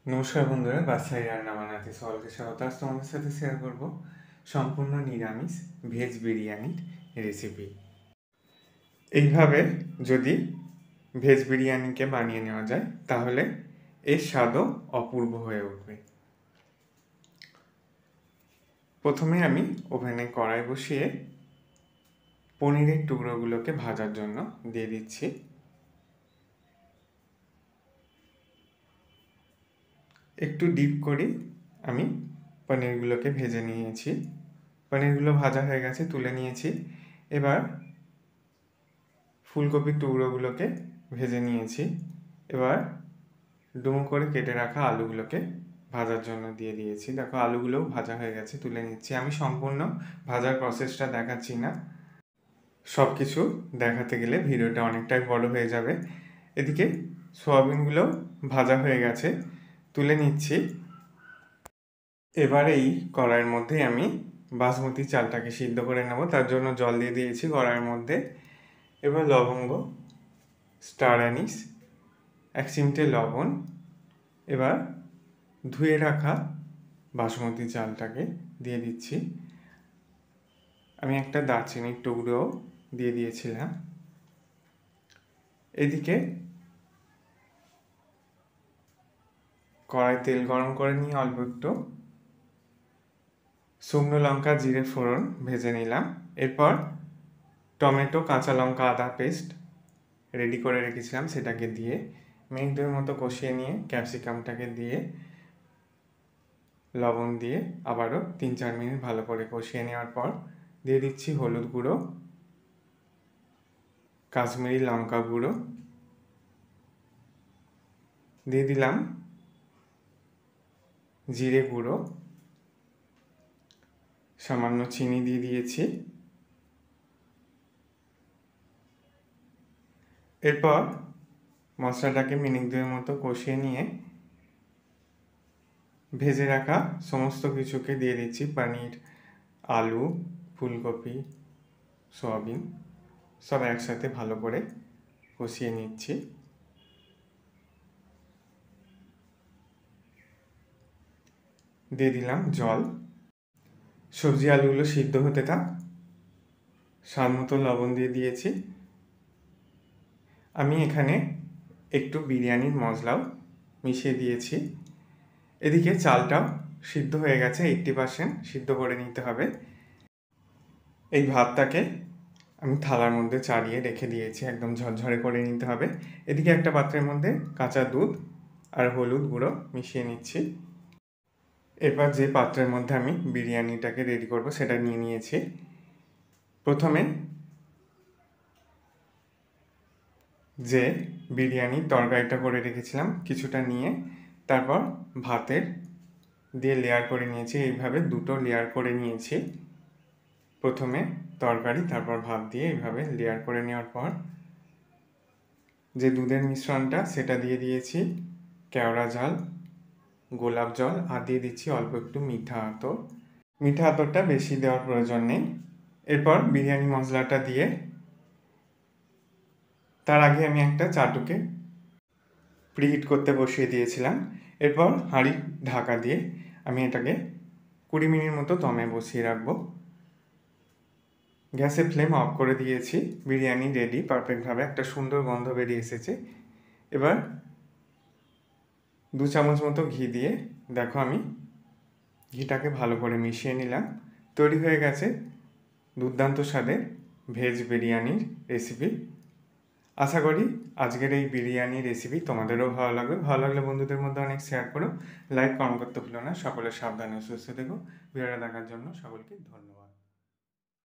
নমস্কার বন্ধুরা, বাসায় রান্না বানাতে সকলকে স্বাগত। আজ তোমাদের সাথে শেয়ার করব সম্পূর্ণ নিরামিষ ভেজ বিরিয়ানির রেসিপি। এইভাবে যদি ভেজ বিরিয়ানিকে বানিয়ে নেওয়া যায় তাহলে এর স্বাদও অপূর্ব হয়ে উঠবে। প্রথমে আমি ওভেনে কড়াই বসিয়ে পনিরের টুকরোগুলোকে ভাজার জন্য দিয়ে দিচ্ছি। একটু ডিপ করে আমি পনিরগুলোকে ভেজে নিয়েছি। পনিরগুলো ভাজা হয়ে গেছে, তুলে নিয়েছি। এবার ফুলকপির টুকরোগুলোকে ভেজে নিয়েছি। এবার ডুমো করে কেটে রাখা আলুগুলোকে ভাজার জন্য দিয়ে দিয়েছি। দেখো আলুগুলোও ভাজা হয়ে গেছে, তুলে নিচ্ছি। আমি সম্পূর্ণ ভাজার প্রসেসটা দেখাচ্ছি না, সব কিছু দেখাতে গেলে ভিডিওটা অনেকটাই বড় হয়ে যাবে। এদিকে সোয়াবিনগুলো ভাজা হয়ে গেছে, তুলে নিচ্ছি। এবার এই কড়াইয়ের মধ্যে আমি বাসমতি চালটাকে সিদ্ধ করে নেব, তার জন্য জল দিয়ে দিয়েছি কড়াইয়ের মধ্যে। এবার লবঙ্গ, স্টার অ্যানিস, 1 চিমটে লবণ। এবার ধুয়ে রাখা বাসমতি চালটাকে দিয়ে দিচ্ছি। আমি একটা দারচিনির টুকরোও দিয়ে দিয়েছিলাম। এদিকে কড়াই তেল গরম করে নিয়ে অল্প একটু শুকনো লঙ্কা, জিরে ফোড়ন ভেজে নিলাম। এরপর টমেটো, কাঁচা লঙ্কা, আদা পেস্ট রেডি করে রেখেছিলাম, সেটাকে দিয়ে মিনিট 2 মতো কষিয়ে নিয়ে ক্যাপসিকামটাকে দিয়ে লবণ দিয়ে আবারও 3-4 মিনিট ভালো করে কষিয়ে নেওয়ার পর দিয়ে দিচ্ছি হলুদ গুঁড়ো, কাশ্মীরি লঙ্কা গুঁড়ো, দিয়ে দিলাম জিরে গুঁড়ো, সামান্য চিনি দিয়ে দিয়েছি। এরপর মশলাটাকে মিনিট 2 মতো কষিয়ে নিয়ে ভেজে রাখা সমস্ত কিছুকে দিয়ে দিচ্ছি। পনির, আলু, ফুলকপি, সয়াবিন সব একসাথে ভালো করে কষিয়ে নিচ্ছি। দিয়ে দিলাম জল। সবজি আলুগুলো সিদ্ধ হতে থাক। স্বাদ মতো লবণ দিয়ে দিয়েছি। আমি এখানে একটু বিরিয়ানির মশলাও মিশিয়ে দিয়েছি। এদিকে চালটাও সিদ্ধ হয়ে গেছে, 80% সিদ্ধ করে নিতে হবে। এই ভাতটাকে আমি থালার মধ্যে চাড়িয়ে রেখে দিয়েছি, একদম ঝরঝরে করে নিতে হবে। এদিকে একটা পাত্রের মধ্যে কাঁচা দুধ আর হলুদ গুঁড়ো মিশিয়ে নিচ্ছি। এরপর যে পাত্রের মধ্যে আমি বিরিয়ানিটাকে রেডি করব সেটা নিয়ে নিয়েছি। প্রথমে যে বিরিয়ানির তরকারিটা করে রেখেছিলাম কিছুটা নিয়ে তারপর ভাতের দিয়ে লেয়ার করে নিয়েছি। এইভাবে 2টো লেয়ার করে নিয়েছি। প্রথমে তরকারি, তারপর ভাত দিয়ে এইভাবে লেয়ার করে নেওয়ার পর যে দুধের মিশ্রণটা সেটা দিয়ে দিয়েছি, কেওড়া জল, গোলাপ জল, আর দিয়ে দিচ্ছি অল্প একটু মিঠা আতর। মিঠা আতরটা বেশি দেওয়ার প্রয়োজন নেই। এরপর বিরিয়ানি মশলাটা দিয়ে তার আগে আমি একটা চাটুকে প্রিহিট করতে বসিয়ে দিয়েছিলাম। এরপর হাঁড়ি ঢাকা দিয়ে আমি এটাকে 20 মিনিট মতো দমে বসিয়ে রাখবো। গ্যাসের ফ্লেম অফ করে দিয়েছি। বিরিয়ানি রেডি পারফেক্টভাবে, একটা সুন্দর গন্ধ বেরিয়ে এসেছে। এবার 2 চামচ মতো ঘি দিয়ে দেখো আমি ঘিটাকে ভালো করে মিশিয়ে নিলাম। তৈরি হয়ে গেছে দুর্দান্ত স্বাদের ভেজ বিরিয়ানির রেসিপি। আশা করি আজকের এই বিরিয়ানি রেসিপি তোমাদেরও ভালো লাগবে। ভালো লাগলে বন্ধুদের মধ্যে অনেক শেয়ার করো, লাইক কমেন্ট করতে ভুলো না। সকলে সাবধানে সুস্থ থেকো। ভিডিওটা দেখার জন্য সকলকে ধন্যবাদ।